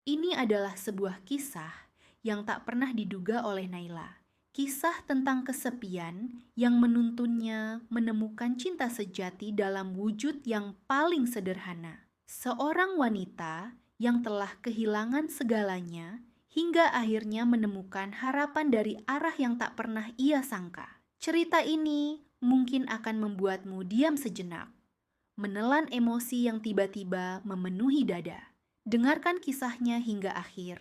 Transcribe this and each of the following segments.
Ini adalah sebuah kisah yang tak pernah diduga oleh Naila. Kisah tentang kesepian yang menuntunnya menemukan cinta sejati dalam wujud yang paling sederhana. Seorang wanita yang telah kehilangan segalanya hingga akhirnya menemukan harapan dari arah yang tak pernah ia sangka. Cerita ini mungkin akan membuatmu diam sejenak, menelan emosi yang tiba-tiba memenuhi dada. Dengarkan kisahnya hingga akhir.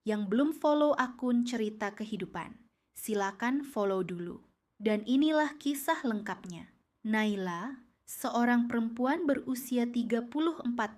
Yang belum follow akun Cerita Kehidupan, silakan follow dulu. Dan inilah kisah lengkapnya. Naila, seorang perempuan berusia 34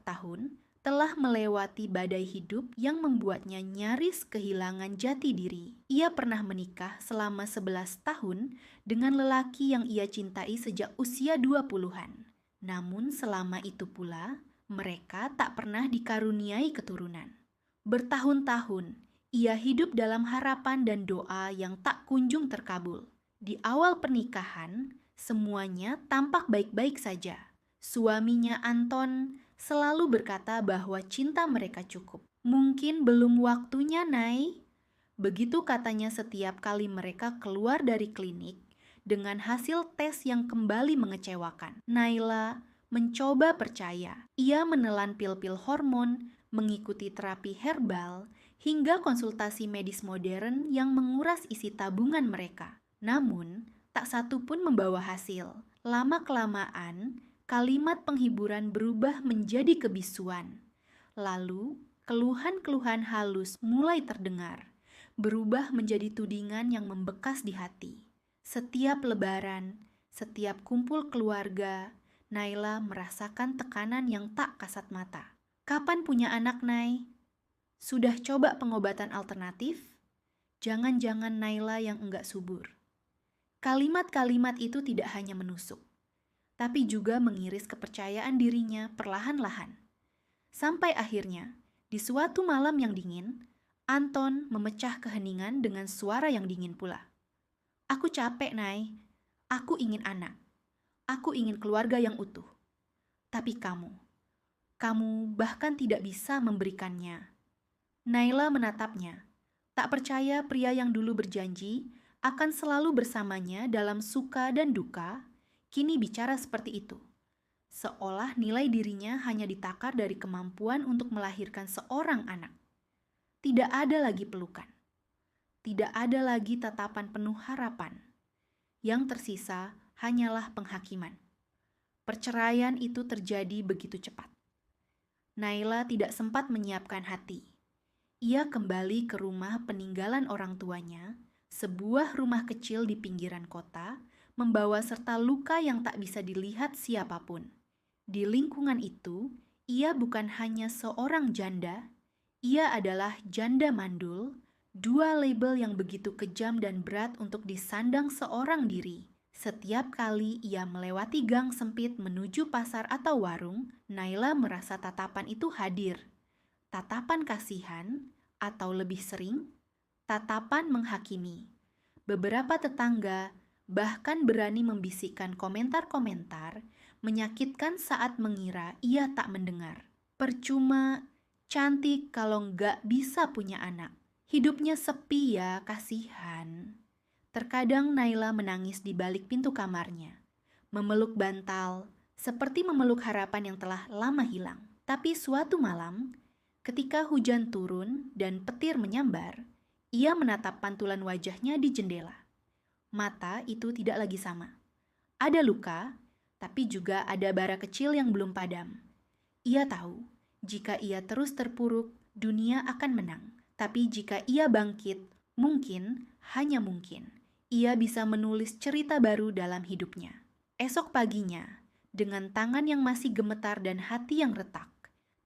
tahun, telah melewati badai hidup yang membuatnya nyaris kehilangan jati diri. Ia pernah menikah selama 11 tahun dengan lelaki yang ia cintai sejak usia 20-an. Namun selama itu pula, mereka tak pernah dikaruniai keturunan. Bertahun-tahun, ia hidup dalam harapan dan doa yang tak kunjung terkabul. Di awal pernikahan, semuanya tampak baik-baik saja. Suaminya Anton selalu berkata bahwa cinta mereka cukup. Mungkin belum waktunya, Nay. Begitu katanya setiap kali mereka keluar dari klinik dengan hasil tes yang kembali mengecewakan. Naila mencoba percaya. Ia menelan pil-pil hormon, mengikuti terapi herbal, hingga konsultasi medis modern yang menguras isi tabungan mereka. Namun, tak satu pun membawa hasil. Lama-kelamaan, kalimat penghiburan berubah menjadi kebisuan. Lalu, keluhan-keluhan halus mulai terdengar, berubah menjadi tudingan yang membekas di hati. Setiap lebaran, setiap kumpul keluarga, Naila merasakan tekanan yang tak kasat mata. Kapan punya anak, Nay? Sudah coba pengobatan alternatif? Jangan-jangan Naila yang enggak subur. Kalimat-kalimat itu tidak hanya menusuk, tapi juga mengiris kepercayaan dirinya perlahan-lahan. Sampai akhirnya, di suatu malam yang dingin, Anton memecah keheningan dengan suara yang dingin pula. Aku capek, Nay. Aku ingin anak. Aku ingin keluarga yang utuh. Tapi kamu bahkan tidak bisa memberikannya. Naila menatapnya. Tak percaya pria yang dulu berjanji akan selalu bersamanya dalam suka dan duka, kini bicara seperti itu. Seolah nilai dirinya hanya ditakar dari kemampuan untuk melahirkan seorang anak. Tidak ada lagi pelukan. Tidak ada lagi tatapan penuh harapan. Yang tersisa hanyalah penghakiman. Perceraian itu terjadi begitu cepat. Naila tidak sempat menyiapkan hati. Ia kembali ke rumah peninggalan orang tuanya, sebuah rumah kecil di pinggiran kota, membawa serta luka yang tak bisa dilihat siapapun. Di lingkungan itu, ia bukan hanya seorang janda, ia adalah janda mandul, dua label yang begitu kejam dan berat untuk disandang seorang diri. Setiap kali ia melewati gang sempit menuju pasar atau warung, Naila merasa tatapan itu hadir. Tatapan kasihan, atau lebih sering, tatapan menghakimi. Beberapa tetangga bahkan berani membisikkan komentar-komentar menyakitkan saat mengira ia tak mendengar. Percuma, cantik kalau nggak bisa punya anak. Hidupnya sepi ya, kasihan. Terkadang Naila menangis di balik pintu kamarnya, memeluk bantal, seperti memeluk harapan yang telah lama hilang. Tapi suatu malam, ketika hujan turun dan petir menyambar, ia menatap pantulan wajahnya di jendela. Mata itu tidak lagi sama. Ada luka, tapi juga ada bara kecil yang belum padam. Ia tahu, jika ia terus terpuruk, dunia akan menang. Tapi jika ia bangkit, mungkin, hanya mungkin, ia bisa menulis cerita baru dalam hidupnya. Esok paginya, dengan tangan yang masih gemetar dan hati yang retak,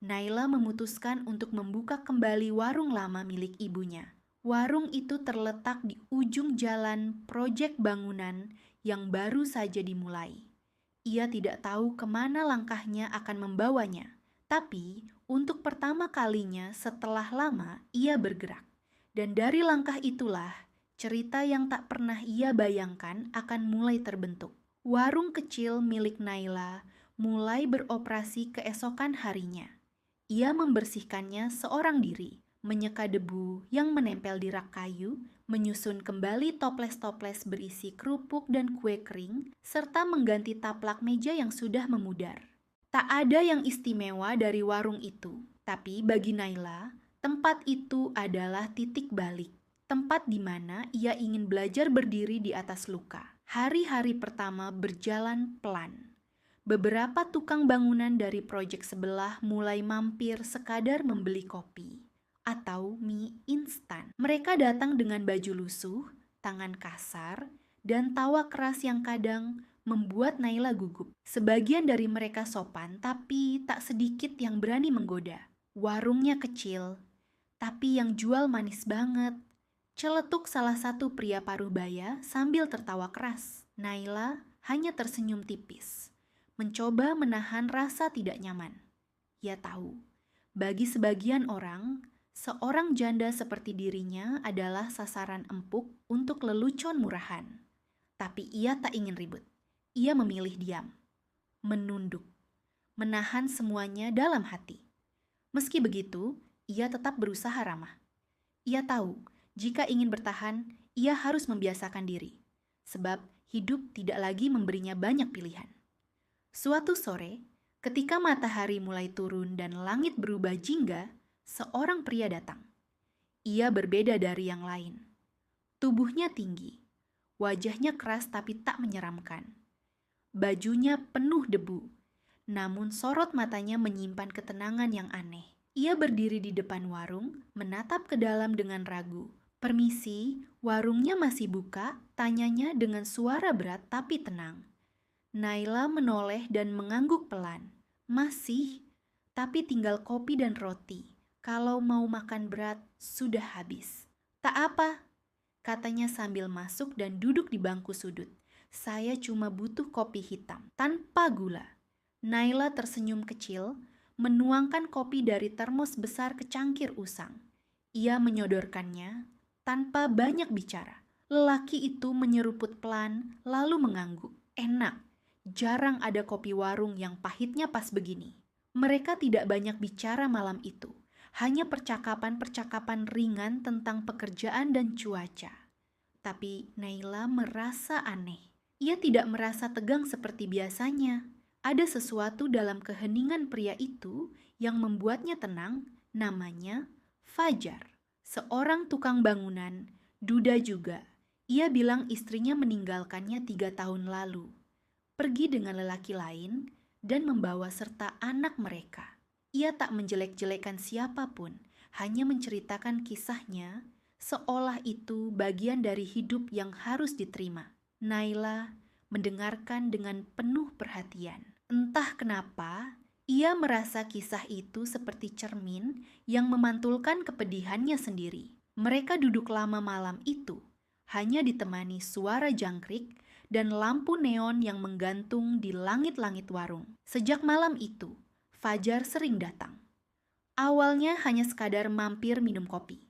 Naila memutuskan untuk membuka kembali warung lama milik ibunya. Warung itu terletak di ujung jalan proyek bangunan yang baru saja dimulai. Ia tidak tahu kemana langkahnya akan membawanya, tapi untuk pertama kalinya setelah lama ia bergerak. Dan dari langkah itulah, cerita yang tak pernah ia bayangkan akan mulai terbentuk. Warung kecil milik Naila mulai beroperasi keesokan harinya. Ia membersihkannya seorang diri, menyeka debu yang menempel di rak kayu, menyusun kembali toples-toples berisi kerupuk dan kue kering, serta mengganti taplak meja yang sudah memudar. Tak ada yang istimewa dari warung itu, tapi bagi Naila, tempat itu adalah titik balik. Tempat di mana ia ingin belajar berdiri di atas luka. Hari-hari pertama berjalan pelan. Beberapa tukang bangunan dari proyek sebelah mulai mampir sekadar membeli kopi atau mie instan. Mereka datang dengan baju lusuh, tangan kasar, dan tawa keras yang kadang membuat Naila gugup. Sebagian dari mereka sopan, tapi tak sedikit yang berani menggoda. Warungnya kecil, tapi yang jual manis banget. Celetuk salah satu pria paruh-baya sambil tertawa keras. Naila hanya tersenyum tipis, mencoba menahan rasa tidak nyaman. Ia tahu, bagi sebagian orang, seorang janda seperti dirinya adalah sasaran empuk untuk lelucon murahan. Tapi ia tak ingin ribut. Ia memilih diam, menunduk, menahan semuanya dalam hati. Meski begitu, ia tetap berusaha ramah. Ia tahu, jika ingin bertahan, ia harus membiasakan diri, sebab hidup tidak lagi memberinya banyak pilihan. Suatu sore, ketika matahari mulai turun dan langit berubah jingga, seorang pria datang. Ia berbeda dari yang lain. Tubuhnya tinggi, wajahnya keras tapi tak menyeramkan. Bajunya penuh debu, namun sorot matanya menyimpan ketenangan yang aneh. Ia berdiri di depan warung, menatap ke dalam dengan ragu. "Permisi, warungnya masih buka?" tanyanya dengan suara berat tapi tenang. Naila menoleh dan mengangguk pelan. "Masih, tapi tinggal kopi dan roti. Kalau mau makan berat, sudah habis." "Tak apa," katanya sambil masuk dan duduk di bangku sudut. "Saya cuma butuh kopi hitam, tanpa gula." Naila tersenyum kecil, menuangkan kopi dari termos besar ke cangkir usang. Ia menyodorkannya tanpa banyak bicara. Lelaki itu menyeruput pelan, lalu mengangguk. Enak, jarang ada kopi warung yang pahitnya pas begini. Mereka tidak banyak bicara malam itu, hanya percakapan-percakapan ringan tentang pekerjaan dan cuaca. Tapi Naila merasa aneh. Ia tidak merasa tegang seperti biasanya. Ada sesuatu dalam keheningan pria itu yang membuatnya tenang, namanya Fajar. Seorang tukang bangunan, duda juga. Ia bilang istrinya meninggalkannya 3 tahun lalu. Pergi dengan lelaki lain dan membawa serta anak mereka. Ia tak menjelek-jelekan siapapun, hanya menceritakan kisahnya seolah itu bagian dari hidup yang harus diterima. Naila mendengarkan dengan penuh perhatian. Entah kenapa, ia merasa kisah itu seperti cermin yang memantulkan kepedihannya sendiri. Mereka duduk lama malam itu, hanya ditemani suara jangkrik dan lampu neon yang menggantung di langit-langit warung. Sejak malam itu, Fajar sering datang. Awalnya hanya sekadar mampir minum kopi.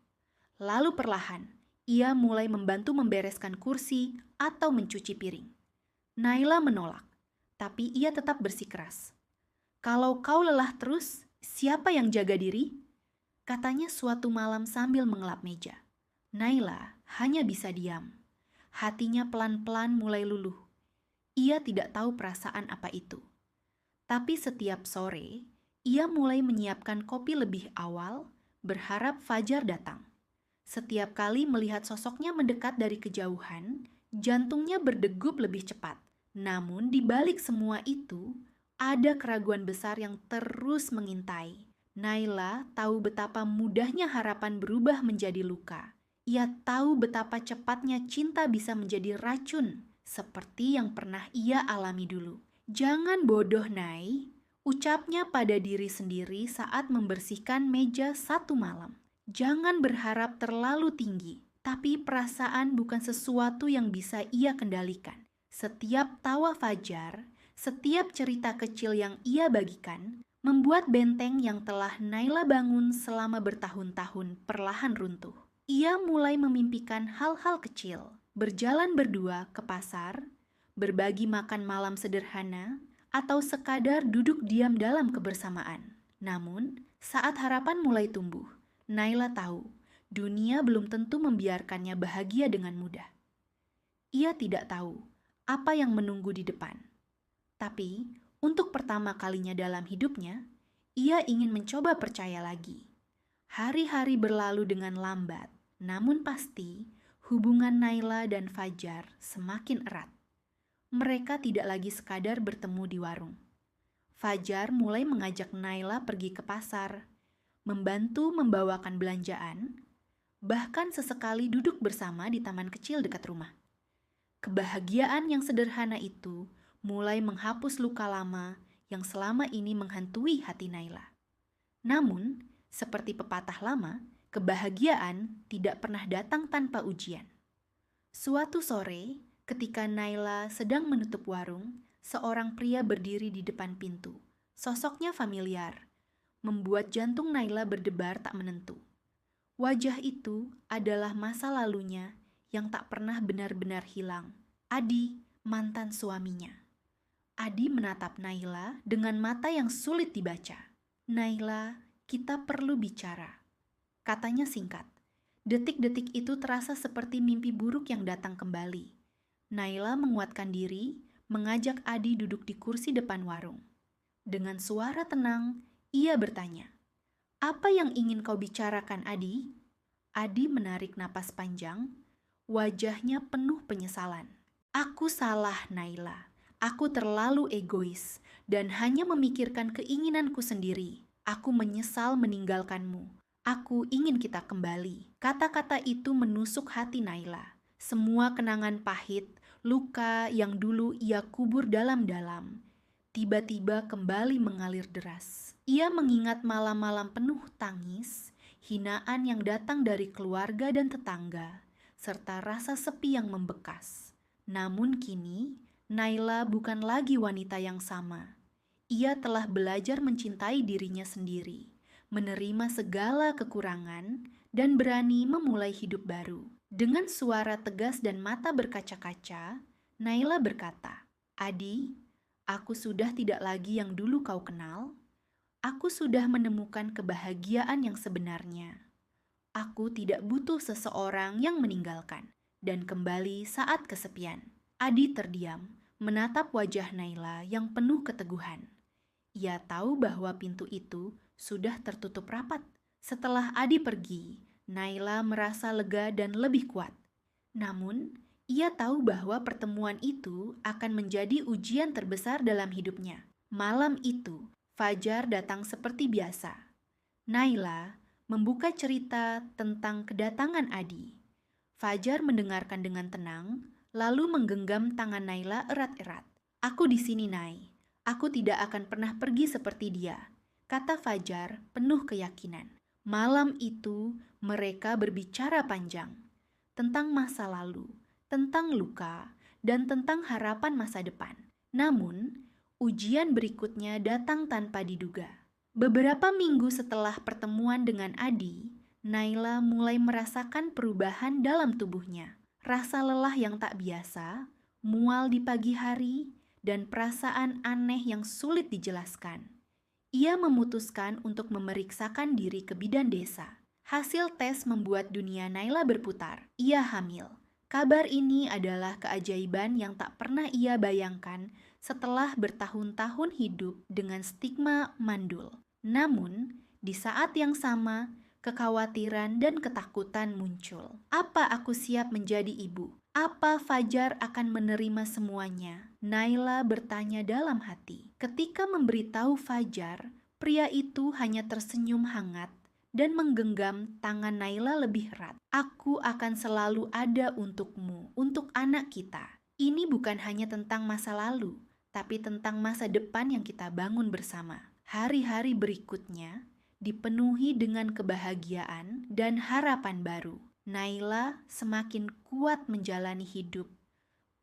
Lalu perlahan, ia mulai membantu membereskan kursi atau mencuci piring. Naila menolak, tapi ia tetap bersikeras. "Kalau kau lelah terus, siapa yang jaga diri?" katanya suatu malam sambil mengelap meja. Naila hanya bisa diam. Hatinya pelan-pelan mulai luluh. Ia tidak tahu perasaan apa itu. Tapi setiap sore, ia mulai menyiapkan kopi lebih awal, berharap Fajar datang. Setiap kali melihat sosoknya mendekat dari kejauhan, jantungnya berdegup lebih cepat. Namun di balik semua itu, ada keraguan besar yang terus mengintai. Naila tahu betapa mudahnya harapan berubah menjadi luka. Ia tahu betapa cepatnya cinta bisa menjadi racun, seperti yang pernah ia alami dulu. "Jangan bodoh, Nay," ucapnya pada diri sendiri saat membersihkan meja satu malam. "Jangan berharap terlalu tinggi, tapi perasaan bukan sesuatu yang bisa ia kendalikan." Setiap tawa Fajar, setiap cerita kecil yang ia bagikan, membuat benteng yang telah Naila bangun selama bertahun-tahun perlahan runtuh. Ia mulai memimpikan hal-hal kecil, berjalan berdua ke pasar, berbagi makan malam sederhana, atau sekadar duduk diam dalam kebersamaan. Namun, Saat harapan mulai tumbuh, Naila tahu dunia belum tentu membiarkannya bahagia dengan mudah. Ia tidak tahu apa yang menunggu di depan. Tapi, untuk pertama kalinya dalam hidupnya, ia ingin mencoba percaya lagi. Hari-hari berlalu dengan lambat, namun pasti hubungan Naila dan Fajar semakin erat. Mereka tidak lagi sekadar bertemu di warung. Fajar mulai mengajak Naila pergi ke pasar, membantu membawakan belanjaan, bahkan sesekali duduk bersama di taman kecil dekat rumah. Kebahagiaan yang sederhana itu mulai menghapus luka lama yang selama ini menghantui hati Naila. Namun, seperti pepatah lama, kebahagiaan tidak pernah datang tanpa ujian. Suatu sore, ketika Naila sedang menutup warung, seorang pria berdiri di depan pintu. Sosoknya familiar, membuat jantung Naila berdebar tak menentu. Wajah itu adalah masa lalunya yang tak pernah benar-benar hilang. Adi, mantan suaminya. Adi menatap Naila dengan mata yang sulit dibaca. "Naila, kita perlu bicara," katanya singkat. Detik-detik itu terasa seperti mimpi buruk yang datang kembali. Naila menguatkan diri, mengajak Adi duduk di kursi depan warung. Dengan suara tenang, ia bertanya, "Apa yang ingin kau bicarakan, Adi?" Adi menarik napas panjang, wajahnya penuh penyesalan. "Aku salah, Naila. Aku terlalu egois dan hanya memikirkan keinginanku sendiri. Aku menyesal meninggalkanmu. Aku ingin kita kembali." Kata-kata itu menusuk hati Naila. Semua kenangan pahit, luka yang dulu ia kubur dalam-dalam, tiba-tiba kembali mengalir deras. Ia mengingat malam-malam penuh tangis, hinaan yang datang dari keluarga dan tetangga, serta rasa sepi yang membekas. Namun kini, Naila bukan lagi wanita yang sama. Ia telah belajar mencintai dirinya sendiri, menerima segala kekurangan, dan berani memulai hidup baru. Dengan suara tegas dan mata berkaca-kaca, Naila berkata, "Adi, aku sudah tidak lagi yang dulu kau kenal. Aku sudah menemukan kebahagiaan yang sebenarnya. Aku tidak butuh seseorang yang meninggalkan dan kembali saat kesepian." Adi terdiam, menatap wajah Naila yang penuh keteguhan. Ia tahu bahwa pintu itu sudah tertutup rapat. Setelah Adi pergi, Naila merasa lega dan lebih kuat. Namun, ia tahu bahwa pertemuan itu akan menjadi ujian terbesar dalam hidupnya. Malam itu, Fajar datang seperti biasa. Naila membuka cerita tentang kedatangan Adi. Fajar mendengarkan dengan tenang, lalu menggenggam tangan Naila erat-erat. "Aku di sini, Nay. Aku tidak akan pernah pergi seperti dia," kata Fajar penuh keyakinan. Malam itu mereka berbicara panjang tentang masa lalu, tentang luka, dan tentang harapan masa depan. Namun, ujian berikutnya datang tanpa diduga. Beberapa minggu setelah pertemuan dengan Adi, Naila mulai merasakan perubahan dalam tubuhnya. Rasa lelah yang tak biasa, mual di pagi hari, dan perasaan aneh yang sulit dijelaskan. Ia memutuskan untuk memeriksakan diri ke bidan desa. Hasil tes membuat dunia Naila berputar. Ia hamil. Kabar ini adalah keajaiban yang tak pernah ia bayangkan setelah bertahun-tahun hidup dengan stigma mandul. Namun, di saat yang sama, kekhawatiran dan ketakutan muncul. Apa aku siap menjadi ibu? Apa Fajar akan menerima semuanya? Naila bertanya dalam hati. Ketika memberitahu Fajar, pria itu hanya tersenyum hangat dan menggenggam tangan Naila lebih erat. "Aku akan selalu ada untukmu, untuk anak kita. Ini bukan hanya tentang masa lalu, tapi tentang masa depan yang kita bangun bersama." Hari-hari berikutnya dipenuhi dengan kebahagiaan dan harapan baru. Naila semakin kuat menjalani hidup,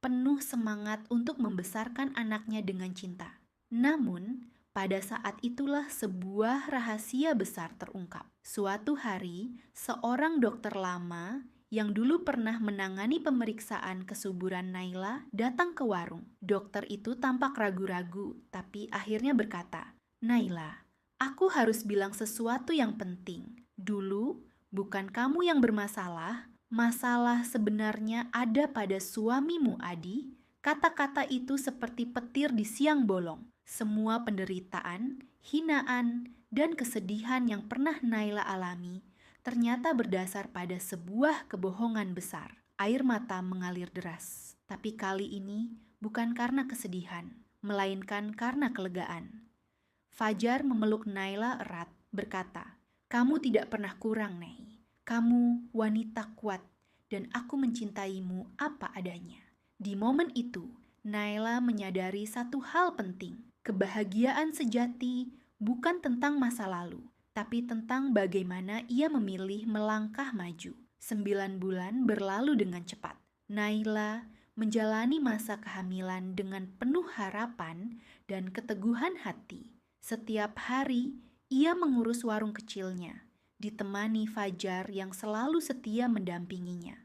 penuh semangat untuk membesarkan anaknya dengan cinta. Namun, pada saat itulah sebuah rahasia besar terungkap. Suatu hari, seorang dokter lama yang dulu pernah menangani pemeriksaan kesuburan Naila datang ke warung. Dokter itu tampak ragu-ragu, tapi akhirnya berkata, "Naila, Aku harus bilang sesuatu yang penting. Dulu, bukan kamu yang bermasalah. Masalah sebenarnya ada pada suamimu, Adi. Kata-kata itu seperti petir di siang bolong. Semua penderitaan, hinaan, dan kesedihan yang pernah Naila alami ternyata berdasar pada sebuah kebohongan besar. Air mata mengalir deras. Tapi kali ini bukan karena kesedihan, melainkan karena kelegaan. Fajar memeluk Naila erat, berkata, "Kamu tidak pernah kurang, Nei. Kamu wanita kuat, dan aku mencintaimu apa adanya." Di momen itu, Naila menyadari satu hal penting. Kebahagiaan sejati bukan tentang masa lalu, tapi tentang bagaimana ia memilih melangkah maju. 9 bulan berlalu dengan cepat. Naila menjalani masa kehamilan dengan penuh harapan dan keteguhan hati. Setiap hari, ia mengurus warung kecilnya, ditemani Fajar yang selalu setia mendampinginya,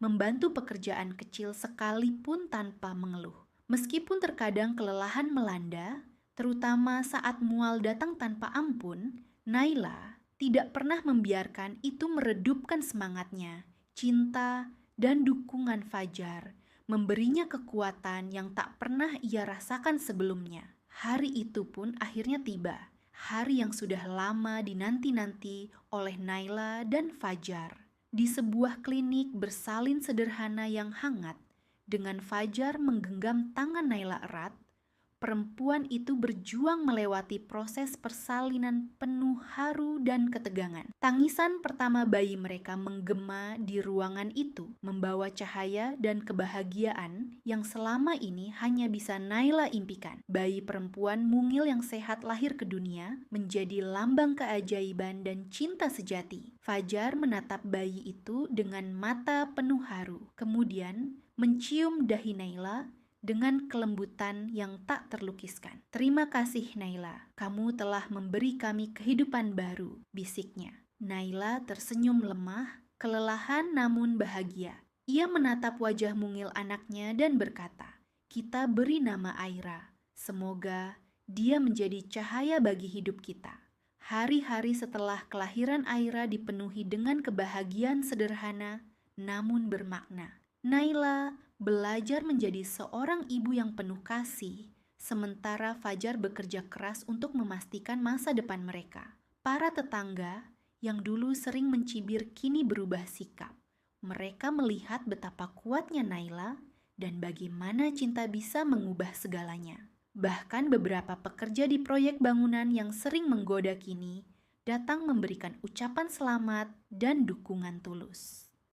membantu pekerjaan kecil sekalipun tanpa mengeluh. Meskipun terkadang kelelahan melanda, terutama saat mual datang tanpa ampun, Naila tidak pernah membiarkan itu meredupkan semangatnya. Cinta dan dukungan Fajar memberinya kekuatan yang tak pernah ia rasakan sebelumnya. Hari itu pun akhirnya tiba, hari yang sudah lama dinanti-nanti oleh Naila dan Fajar. Di sebuah klinik bersalin sederhana yang hangat, dengan Fajar menggenggam tangan Naila erat, perempuan itu berjuang melewati proses persalinan penuh haru dan ketegangan. Tangisan pertama bayi mereka menggema di ruangan itu, membawa cahaya dan kebahagiaan yang selama ini hanya bisa Naila impikan. Bayi perempuan mungil yang sehat lahir ke dunia menjadi lambang keajaiban dan cinta sejati. Fajar menatap bayi itu dengan mata penuh haru, kemudian mencium dahi Naila dengan kelembutan yang tak terlukiskan. "Terima kasih, Naila. Kamu telah memberi kami kehidupan baru," bisiknya. Naila tersenyum lemah, kelelahan namun bahagia. Ia menatap wajah mungil anaknya dan berkata, "Kita beri nama Aira. Semoga dia menjadi cahaya bagi hidup kita." Hari-hari setelah kelahiran Aira dipenuhi dengan kebahagiaan sederhana namun bermakna. Naila belajar menjadi seorang ibu yang penuh kasih, sementara Fajar bekerja keras untuk memastikan masa depan mereka. Para tetangga yang dulu sering mencibir kini berubah sikap. Mereka melihat betapa kuatnya Naila dan bagaimana cinta bisa mengubah segalanya. Bahkan beberapa pekerja di proyek bangunan yang sering menggoda kini datang memberikan ucapan selamat dan dukungan tulus.